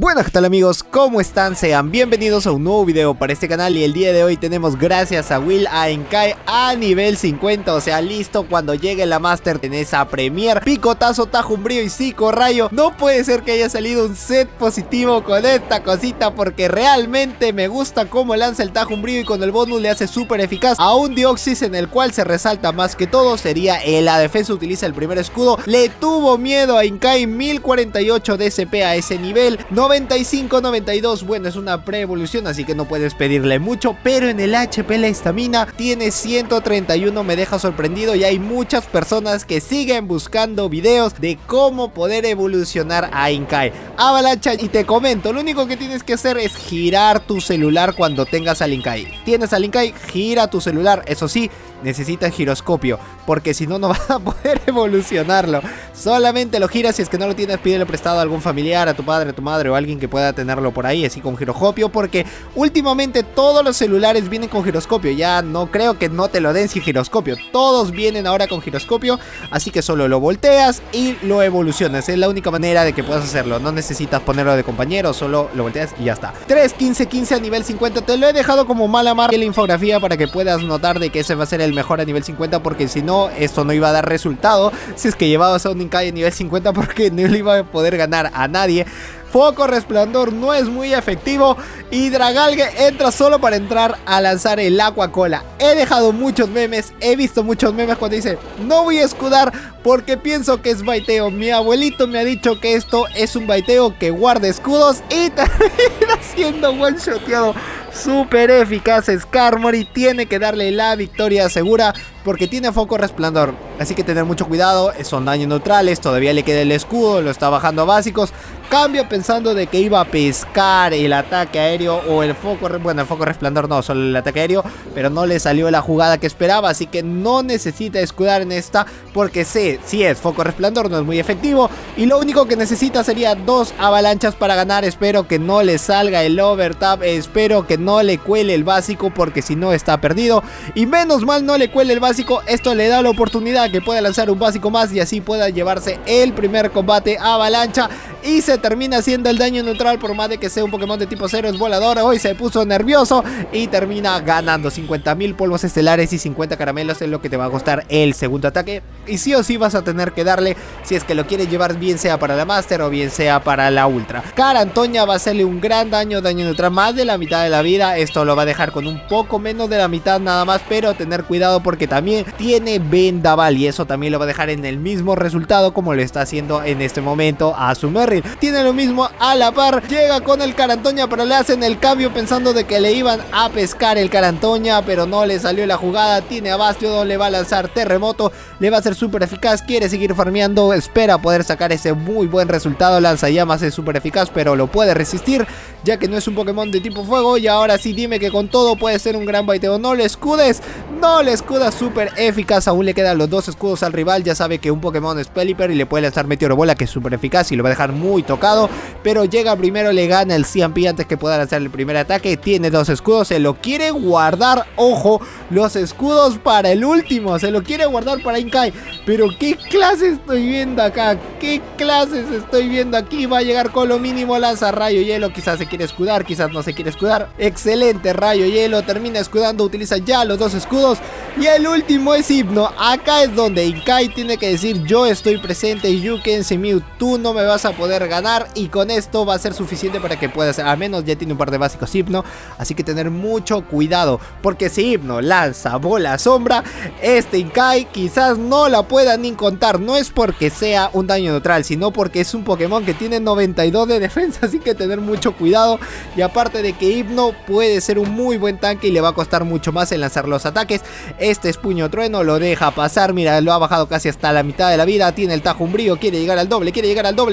Bueno, ¿qué tal amigos? ¿Cómo están? Sean bienvenidos a un nuevo video para este canal. Y el día de hoy tenemos, gracias a Will, a Enkai a nivel 50. O sea, listo cuando llegue la Master en esa Premier. Picotazo, Tajumbrío y Psicorrayo. No puede ser que haya salido un set positivo con esta cosita, porque realmente me gusta cómo lanza el Tajumbrío y con el bonus le hace súper eficaz a un Deoxys, en el cual se resalta más que todo sería la defensa. Utiliza el primer escudo. Le tuvo miedo a Enkai, 1048 de SP a ese nivel. 95-92, bueno, es una pre-evolución, así que no puedes pedirle mucho, pero en el HP la estamina tiene 131, me deja sorprendido, y hay muchas personas que siguen buscando videos de cómo poder evolucionar a Enkai. Avalancha, y te comento, lo único que tienes que hacer es girar tu celular cuando tengas al Enkai. Tienes al Enkai, gira tu celular, eso sí, necesitas giroscopio, porque si no, no vas a poder evolucionarlo. Solamente lo giras, si es que no lo tienes, pídele prestado a algún familiar, a tu padre, a tu madre o a alguien que pueda tenerlo por ahí, así con giroscopio, porque últimamente todos los celulares vienen con giroscopio. Ya no creo que no te lo den sin giroscopio, todos vienen ahora con giroscopio, así que solo lo volteas y lo evolucionas. Es la única manera de que puedas hacerlo, no necesitas ponerlo de compañero, solo lo volteas y ya está. 3, 15, 15 a nivel 50, te lo he dejado como mala marca en la infografía para que puedas notar de que ese va a ser el mejor a nivel 50, porque si no, esto no iba a dar resultado si es que llevabas a un Enkai a nivel 50, porque no le iba a poder ganar a nadie. Foco Resplandor no es muy efectivo, y Dragalge entra solo para entrar a lanzar el Aqua Cola. He dejado muchos memes, he visto muchos memes cuando dice no voy a escudar porque pienso que es baiteo. Mi abuelito me ha dicho que esto es un baiteo que guarda escudos, y termina siendo one shoteado. Súper eficaz Skarmory, tiene que darle la victoria segura porque tiene Foco Resplandor, así que tener mucho cuidado. Son daños neutrales, todavía le queda el escudo, lo está bajando a básicos. Cambio pensando de que iba a pescar el ataque aéreo o el foco, bueno, el Foco Resplandor no, solo el ataque aéreo, pero no le salió la jugada que esperaba, así que no necesita escudar en esta, porque sé, si es Foco Resplandor no es muy efectivo, y lo único que necesita sería 2 avalanchas para ganar. Espero que no le salga el overtap, espero que no le cuele el básico, porque si no está perdido, y menos mal no le cuele el básico. Esto le da la oportunidad que pueda lanzar un básico más y así pueda llevarse el primer combate a avalancha, y se termina haciendo el daño neutral. Por más de que sea un Pokémon de tipo 0, es volador, hoy se puso nervioso y termina ganando. 50.000 polvos estelares y 50 caramelos es lo que te va a costar el segundo ataque, y sí o sí vas a tener que darle si es que lo quieres llevar, bien sea para la Master o bien sea para la Ultra. Carantoña va a hacerle un gran daño neutral, más de la mitad de la vida. Esto lo va a dejar con un poco menos de la mitad nada más, pero tener cuidado porque también tiene vendaval, y eso también lo va a dejar en el mismo resultado como lo está haciendo en este momento a su Merrill. Tiene lo mismo a la par, llega con el Carantoña, pero le hacen el cambio pensando de que le iban a pescar el Carantoña, pero no le salió la jugada. Tiene a Bastiodon, le va a lanzar Terremoto, le va a ser súper eficaz, quiere seguir farmeando, espera poder sacar ese muy buen resultado. Lanzallamas es súper eficaz, pero lo puede resistir, ya que no es un Pokémon de tipo fuego. Y ahora sí, dime que con todo puede ser un gran baiteo. No le escudes, no le escudas, súper eficaz. Aún le quedan los 2 escudos al rival, ya sabe que un Pokémon es Pelipper y le puede lanzar Meteoro Bola, que es súper eficaz y lo va a dejar muy tocado, pero llega primero, le gana el CMP antes que pueda lanzar el primer ataque. Tiene 2 escudos, se lo quiere guardar, ojo, los escudos para el último, se lo quiere guardar para Enkai. Pero qué clase estoy viendo acá, qué clases estoy viendo aquí. Va a llegar con lo mínimo, lanza Rayo Hielo, quizás se quiere escudar, quizás no se quiere escudar. Excelente Rayo Hielo, termina escudando, utiliza ya los 2 escudos, y el último es Hipno. Acá es donde Enkai tiene que decir yo estoy presente, you can see me, tú no me vas a poder ganar, y con esto va a ser suficiente para que pueda hacer, al menos ya tiene un par de básicos Hipno, así que tener mucho cuidado, porque si Hipno lanza bola sombra, este Enkai quizás no la pueda ni contar. No es porque sea un daño neutral, sino porque es un Pokémon que tiene 92 de defensa, así que tener mucho cuidado. Y aparte de que Hipno puede ser un muy buen tanque y le va a costar mucho más en lanzar los ataques. Este es Puño Trueno, lo deja pasar, mira, lo ha bajado casi hasta la mitad de la vida. Tiene el Tajumbrío, quiere llegar al doble,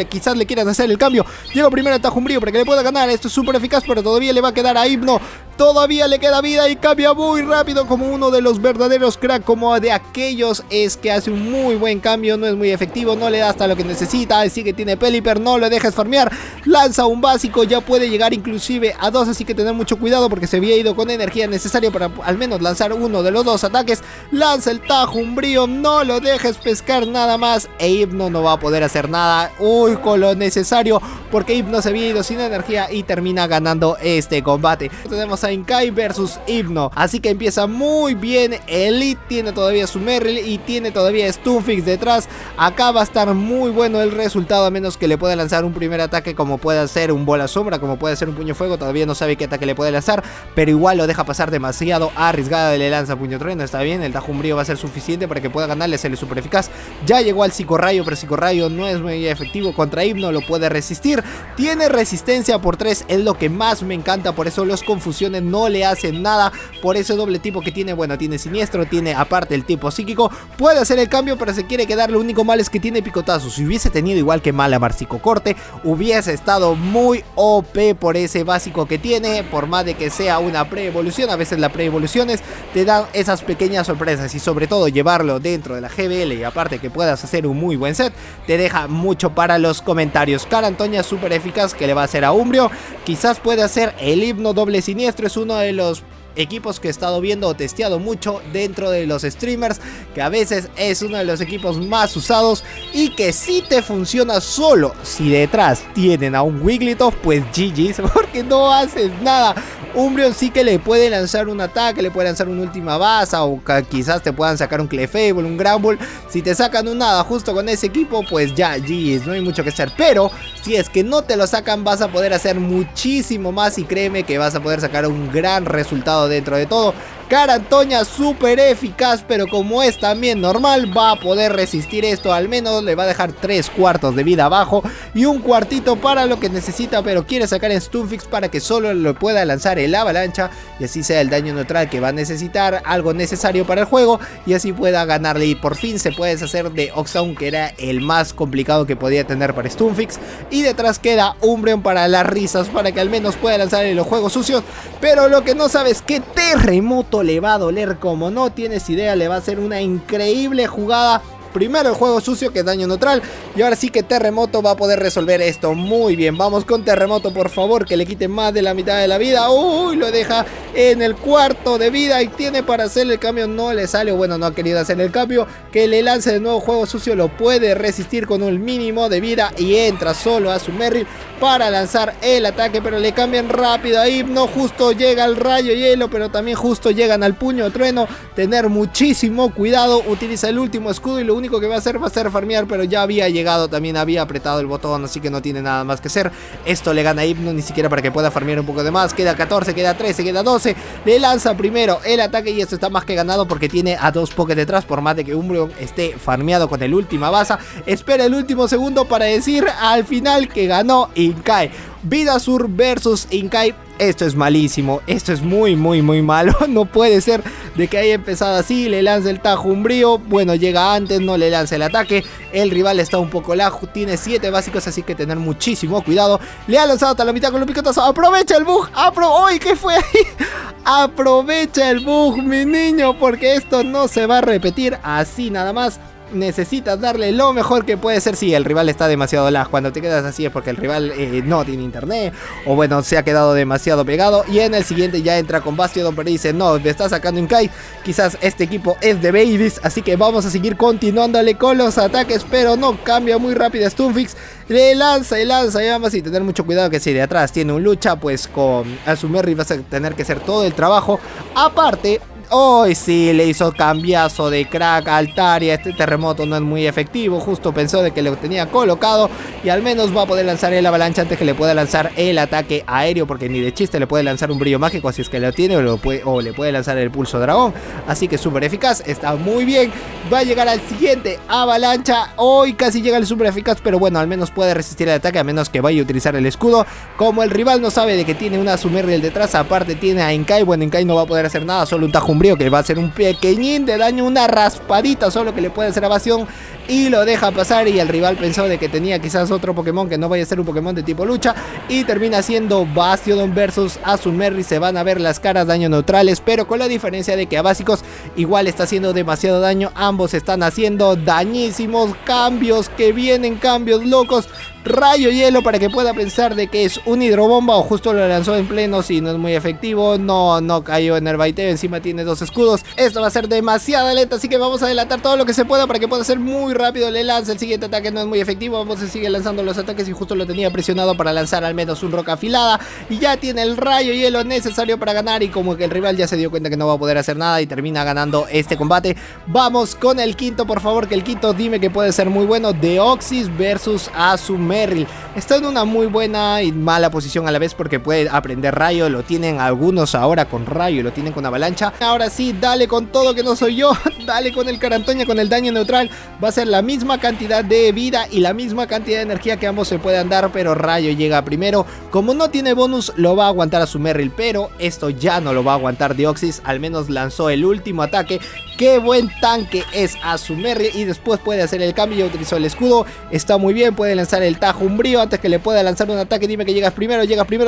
quizás le quieran hacer el cambio. Llega primero el Tajumbrío para que le pueda ganar. Esto es súper eficaz, pero todavía le va a quedar a Hipno. Todavía le queda vida y cambia muy rápido, como uno de los verdaderos crack, como de aquellos es que hace un muy buen cambio. No es muy efectivo, no le da hasta lo que necesita, así que tiene Pelipper, no lo dejes farmear. Lanza un básico, ya puede llegar inclusive a 2, así que tener mucho cuidado porque se había ido con energía necesaria para al menos lanzar uno de los dos ataques, lanza el Tajo Umbrío, no lo dejes pescar nada más e Hypno no va a poder hacer nada, uy, con lo necesario, porque Hypno se había ido sin energía y termina ganando este combate. Tenemos a Inkai versus Hypno, así que empieza muy bien. Elite tiene todavía su Merrill y tiene todavía Stunfix detrás. Acá va a estar muy bueno el resultado, a menos que le pueda lanzar un primer ataque como puede ser un bola sombra, como puede ser un puño fuego. Todavía no sabe qué ataque le puede lanzar, pero igual lo deja pasar demasiado arriesgada. Le lanza puño trueno, está bien, el Tajo Umbrío va a ser suficiente para que pueda ganarle, se le super eficaz. Ya llegó al psicorrayo, pero psicorrayo no es muy efectivo contra Hypno, lo puede resistir. Tiene resistencia por 3, es lo que más me encanta, por eso los confusiones no le hacen nada, por ese doble tipo que tiene. Bueno, tiene siniestro, tiene aparte el tipo psíquico, puede hacer el cambio, pero se quiere quedar. Lo único malo es que tiene picotazo. Si hubiese tenido igual que Malamar Psicocorte, hubiese estado muy OP por ese básico que tiene, por más de que sea una pre-evolución. A veces las pre-evoluciones te dan esas pequeñas sorpresas, y sobre todo llevarlo dentro de la GBL, y aparte que puedas hacer un muy buen set, te deja mucho para los comentarios. Cara Antoña súper eficaz que le va a hacer a Umbrio, quizás puede hacer el Hypno doble siniestro, es uno de los equipos que he estado viendo o testeado mucho dentro de los streamers, que a veces es uno de los equipos más usados y que si te funciona solo si detrás tienen a un Wigglytuff, pues GG's, porque no haces nada. Umbreon sí que le puede lanzar un ataque, le puede lanzar una última basa, o quizás te puedan sacar un Clefable, un Granbull. Si te sacan un nada justo con ese equipo, pues ya GG's, no hay mucho que hacer. Pero si es que no te lo sacan, vas a poder hacer muchísimo más, y créeme que vas a poder sacar un gran resultado dentro de todo. Cara Antoña súper eficaz, pero como es también normal, va a poder resistir esto. Al menos le va a dejar 3/4 de vida abajo y un cuartito para lo que necesita, pero quiere sacar en Stunfix para que solo lo pueda lanzar el avalancha y así sea el daño neutral que va a necesitar, algo necesario para el juego, y así pueda ganarle. Y por fin se puede deshacer de Oxaun, que era el más complicado que podía tener para Stunfix, y detrás queda Umbreon para las risas, para que al menos pueda lanzar en los juegos sucios. Pero lo que no sabes es que Terremoto le va a doler como no tienes idea, le va a hacer una increíble jugada. Primero el juego sucio, que es daño neutral, y ahora sí que Terremoto va a poder resolver esto muy bien. Vamos con Terremoto, por favor, que le quite más de la mitad de la vida. Uy, lo deja en el 1/4 de vida y tiene para hacer el cambio, no le sale, o bueno, no ha querido hacer el cambio. Que le lance de nuevo juego sucio, lo puede resistir con un mínimo de vida y entra solo a su Merrill para lanzar el ataque, pero le cambian rápido a Hypno. Justo llega el rayo hielo, pero también justo llegan al puño trueno. Tener muchísimo cuidado, utiliza el último escudo y lo único que va a hacer farmear, pero ya había llegado, también había apretado el botón, así que no tiene nada más que hacer. Esto le gana a Hypno, ni siquiera para que pueda farmear un poco de más. Queda 14, queda 13, queda 12. Le lanza primero el ataque y esto está más que ganado porque tiene a 2 Pokés detrás, por más de que Umbreon esté farmeado con el última basa. Espera el último segundo para decir al final que ganó Inkai. Vidasur versus Inkai. Esto es malísimo, esto es muy malo. No puede ser de que haya empezado así. Le lanza el Tajo Umbrío, bueno, llega antes, no le lanza el ataque. El rival está un poco lajo, tiene 7 básicos, así que tener muchísimo cuidado. Le ha lanzado hasta la mitad con un picotazo. Aprovecha el bug, ¡Uy! ¿Qué fue ahí? Aprovecha el bug, mi niño, porque esto no se va a repetir así nada más. Necesitas darle lo mejor que puede ser. Si el rival está demasiado lag, cuando te quedas así es porque el rival no tiene internet, o bueno, se ha quedado demasiado pegado. Y en el siguiente ya entra con Bastiodon, pero dice no, me está sacando Inkai. Quizás este equipo es de babies, así que vamos a seguir continuándole con los ataques, pero no cambia muy rápido Stunfix. Le lanza y vamos a tener mucho cuidado que si de atrás tiene un lucha, pues con Azumeri vas a tener que hacer todo el trabajo. Aparte, hoy sí le hizo cambiazo de crack a Altaria. Este Terremoto no es muy efectivo. Justo pensó de que lo tenía colocado y al menos va a poder lanzar el avalancha antes que le pueda lanzar el ataque aéreo, porque ni de chiste le puede lanzar un brillo mágico si es que lo tiene, o le puede lanzar el pulso dragón. Así que súper eficaz, está muy bien. Va a llegar al siguiente avalancha. Hoy casi llega el súper eficaz, pero bueno, al menos puede resistir el ataque, a menos que vaya a utilizar el escudo. Como el rival no sabe de que tiene una Sumerriel detrás, aparte tiene a Inkai, bueno, Inkai no va a poder hacer nada, solo un Tajo Umbrío que va a hacer un pequeñín de daño, una raspadita solo que le puede hacer evasión, y lo deja pasar. Y el rival pensó de que tenía quizás otro Pokémon que no vaya a ser un Pokémon de tipo lucha, y termina siendo Bastiodon versus Azumeri. Se van a ver las caras, daño neutrales, pero con la diferencia de que a básicos igual está haciendo demasiado daño. Ambos están haciendo dañísimos cambios que vienen, cambios locos, rayo hielo para que pueda pensar de que es un hidrobomba, o justo lo lanzó en pleno. Si no es muy efectivo, no cayó en el baiteo, encima tiene 2 escudos. Esto va a ser demasiado lento, así que vamos a adelantar todo lo que se pueda para que pueda ser muy rápido. Le lanza el siguiente ataque, no es muy efectivo. Vamos a seguir lanzando los ataques y justo lo tenía presionado para lanzar al menos un roca afilada. Y ya tiene el rayo hielo necesario para ganar, y como que el rival ya se dio cuenta que no va a poder hacer nada y termina ganando este combate. Vamos con el quinto, por favor, que el quinto dime que puede ser muy bueno. Deoxys versus Azumarill. Está en una muy buena y mala posición a la vez porque puede aprender rayo. Lo tienen algunos ahora con rayo y lo tienen con avalancha. Ahora sí, dale con todo que no soy yo. Dale con el Carantoña, con el daño neutral. Va a ser la misma cantidad de vida y la misma cantidad de energía que ambos se puedan dar, pero rayo llega primero. Como no tiene bonus, lo va a aguantar Azumarill, pero esto ya no lo va a aguantar Deoxys. Al menos lanzó el último ataque. Qué buen tanque es Azumarill, y después puede hacer el cambio. Ya utilizó el escudo, está muy bien. Puede lanzar el Tajo Umbrío antes que le pueda lanzar un ataque. Dime que llegas primero,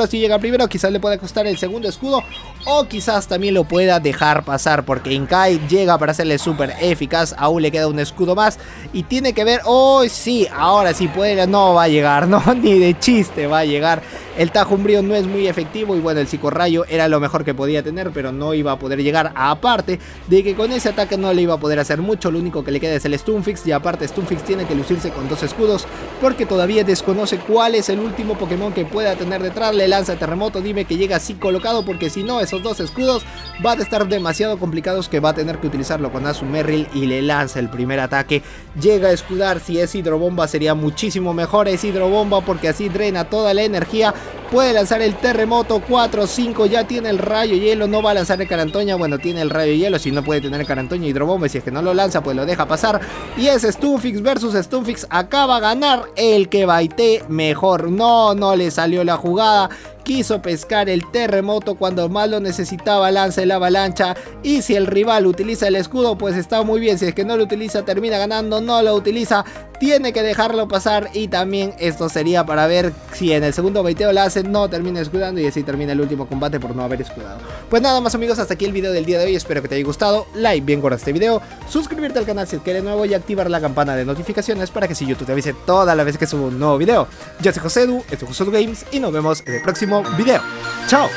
si llega primero quizás le pueda costar el segundo escudo, o quizás también lo pueda dejar pasar, porque Inkai llega para hacerle súper eficaz. Aún le queda un escudo más y tiene que ver. Oh sí, ahora sí puede. No va a llegar, no, ni de chiste va a llegar. El Tajo Umbrío no es muy efectivo, y bueno, el Psicorrayo era lo mejor que podía tener, pero no iba a poder llegar. Aparte de que con ese ataque no le iba a poder hacer mucho. Lo único que le queda es el Stunfix, y aparte Stunfix tiene que lucirse con 2 escudos porque todavía desconoce cuál es el último Pokémon que pueda tener detrás. Le lanza Terremoto, dime que llega así colocado, porque si no, esos 2 escudos van a estar demasiado complicados, que va a tener que utilizarlo con Azumarill. Y le lanza el primer ataque, llega a escudar. Si es hidrobomba sería muchísimo mejor. Es hidrobomba porque así drena toda la energía. Puede lanzar el Terremoto, 4, 5, ya tiene el rayo hielo. No va a lanzar el Carantoña, bueno, tiene el rayo hielo. Si no puede tener el Carantoña, hidrobomba, y si es que no lo lanza, pues lo deja pasar. Y es Stunfix versus Stunfix. Acaba a ganar el que baitee mejor. No le salió la jugada. Quiso pescar el Terremoto cuando más lo necesitaba. Lanza el avalancha, y si el rival utiliza el escudo, pues está muy bien. Si es que no lo utiliza, termina ganando. No lo utiliza, tiene que dejarlo pasar. Y también esto sería para ver si en el segundo baiteo la hace, no termina escudando, y así termina el último combate por no haber escudado. Pues nada más, amigos, hasta aquí el video del día de hoy. Espero que te haya gustado. Like bien gordo este video, suscribirte al canal si es que eres nuevo, y activar la campana de notificaciones para que si YouTube te avise toda la vez que subo un nuevo video. Yo soy Josedu, esto es Josedu Games, y nos vemos en el próximo video. ¡Chao!